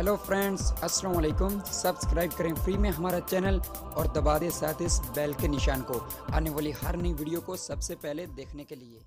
Hello friends, अस्सलाम वालेकुम। Subscribe करें फ्री में हमारा चैनल और दबा दें साथ इस बेल के निशान को आने वाली हर नई वीडियो को सबसे पहले देखने के लिए।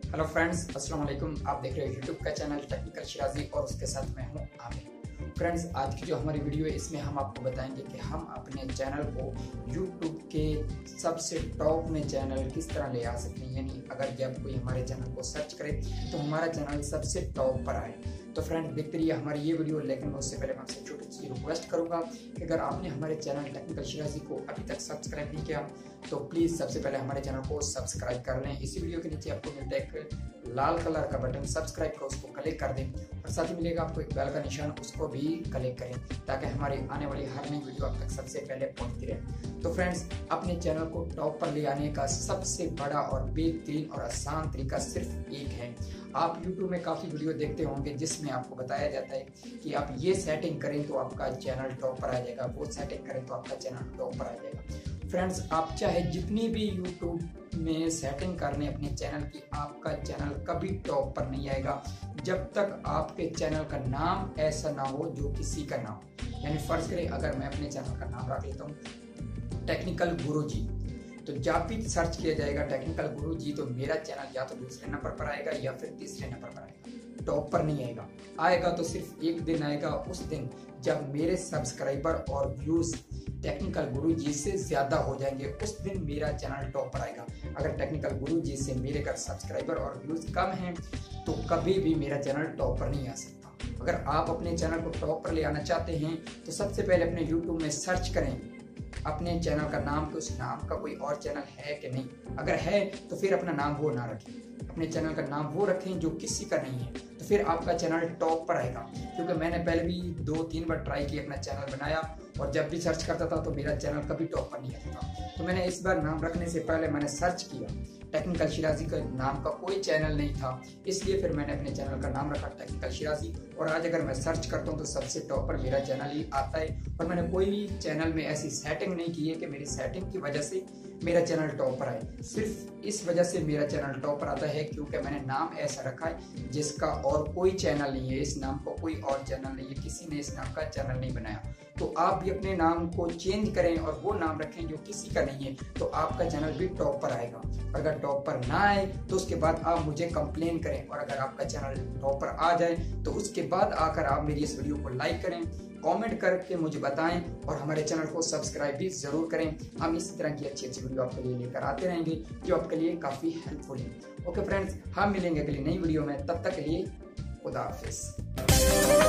हेलो फ्रेंड्स, अस्सलाम वालेकुम। आप देख रहे हो यूट्यूब का चैनल टेक्निकल शिराजी और उसके साथ मैं हूँ आमिर। फ्रेंड्स, आज की जो हमारी वीडियो है इसमें हम आपको बताएंगे कि हम अपने चैनल को यूट्यूब के सबसे टॉप में चैनल किस तरह ले आ सकते हैं। यानी अगर जब कोई हमारे चैनल को सर्च करे तो हमारा चैनल सबसे टॉप पर आए। तो फ्रेंड, देखते रहिए हमारी ये वीडियो, लेकिन उससे पहले मैं आपसे छोटी सी रिक्वेस्ट करूंगा कि अगर आपने हमारे चैनल टेक्निकल शिराजी को अभी तक सब्सक्राइब नहीं किया तो प्लीज़ सबसे पहले हमारे चैनल को सब्सक्राइब कर लें। इसी वीडियो के नीचे आपको मिलता है एक लाल कलर का बटन, सब्सक्राइब का, उसको क्लिक कर दें और साथ ही मिलेगा आपको एक बेल का निशान, उसको भी क्लिक करें ताकि हमारी आने वाली हर नई वीडियो आप तक सबसे पहले पहुंचती रहे। तो फ्रेंड्स, अपने चैनल को टॉप पर ले आने का सबसे बड़ा और बेहतरीन और आसान तरीका सिर्फ एक है। आप YouTube में काफ़ी वीडियो देखते होंगे जिसमें आपको बताया जाता है कि आप ये सेटिंग करें तो आपका चैनल टॉप पर आ जाएगा, वो सेटिंग करें तो आपका चैनल टॉप पर आ जाएगा। फ्रेंड्स, आप चाहे जितनी भी YouTube में सेटिंग कर लें अपने चैनल की, आपका चैनल कभी टॉप पर नहीं आएगा जब तक आपके चैनल का नाम ऐसा ना हो जो किसी का ना हो। यानी फर्ज करें अगर मैं अपने चैनल का नाम रख लेता हूँ टेक्निकल गुरुजी, तो जब भी सर्च किया जाएगा टेक्निकल गुरुजी तो मेरा चैनल या तो दूसरे नंबर पर आएगा या फिर तीसरे नंबर पर आएगा, टॉप पर नहीं आएगा। आएगा तो सिर्फ एक दिन आएगा, उस दिन जब मेरे सब्सक्राइबर और व्यूज टेक्निकल गुरुजी से ज्यादा हो जाएंगे, उस दिन मेरा चैनल टॉप पर आएगा। अगर टेक्निकल गुरुजी से मेरे अगर सब्सक्राइबर और व्यूज कम हैं तो कभी भी मेरा चैनल टॉप पर नहीं आ सकता। अगर आप अपने चैनल को टॉप पर ले आना चाहते हैं तो सबसे पहले अपने यूट्यूब में सर्च करें अपने चैनल का नाम, कि उस नाम का कोई और चैनल है कि नहीं। अगर है तो फिर अपना नाम वो ना रखें, अपने चैनल का नाम वो रखें जो किसी का नहीं है, तो फिर आपका चैनल टॉप पर आएगा। क्योंकि मैंने पहले भी 2-3 बार ट्राई किया अपना चैनल बनाया और जब भी सर्च करता था तो मेरा चैनल कभी टॉप पर नहीं आता था। तो मैंने इस बार नाम रखने से पहले मैंने सर्च किया, टेक्निकल शिराजी का नाम का कोई चैनल नहीं था, इसलिए फिर मैंने अपने चैनल का नाम रखा टेक्निकल शिराजी। और आज अगर मैं सर्च करता हूँ तो सबसे टॉप पर मेरा चैनल ही आता है। और मैंने कोई भी चैनल में ऐसी सेटिंग नहीं की है कि मेरी सेटिंग की वजह से मेरा चैनल टॉप पर आए। सिर्फ इस वजह से मेरा चैनल टॉप पर आता है क्योंकि मैंने नाम ऐसा रखा है जिसका और कोई चैनल नहीं है, इस नाम को कोई और चैनल नहीं है, किसी ने इस नाम का चैनल नहीं बनाया। तो आप भी अपने नाम को चेंज करें और वो नाम रखें जो किसी का नहीं है, तो आपका चैनल भी टॉप पर आएगा। और अगर टॉप पर ना आए तो उसके बाद आप मुझे कंप्लेन करें, और अगर आपका चैनल टॉप पर आ जाए तो उसके बाद आकर आप मेरी इस वीडियो को लाइक करें, कमेंट करके मुझे बताएं और हमारे चैनल को सब्सक्राइब भी जरूर करें। हम इस तरह की अच्छी अच्छी वीडियो आपके लिए लेकर आते रहेंगे जो आपके लिए काफी हेल्पफुल है। ओके फ्रेंड्स, हम मिलेंगे अगली नई वीडियो में, तब तक के लिए खुदा हाफिज।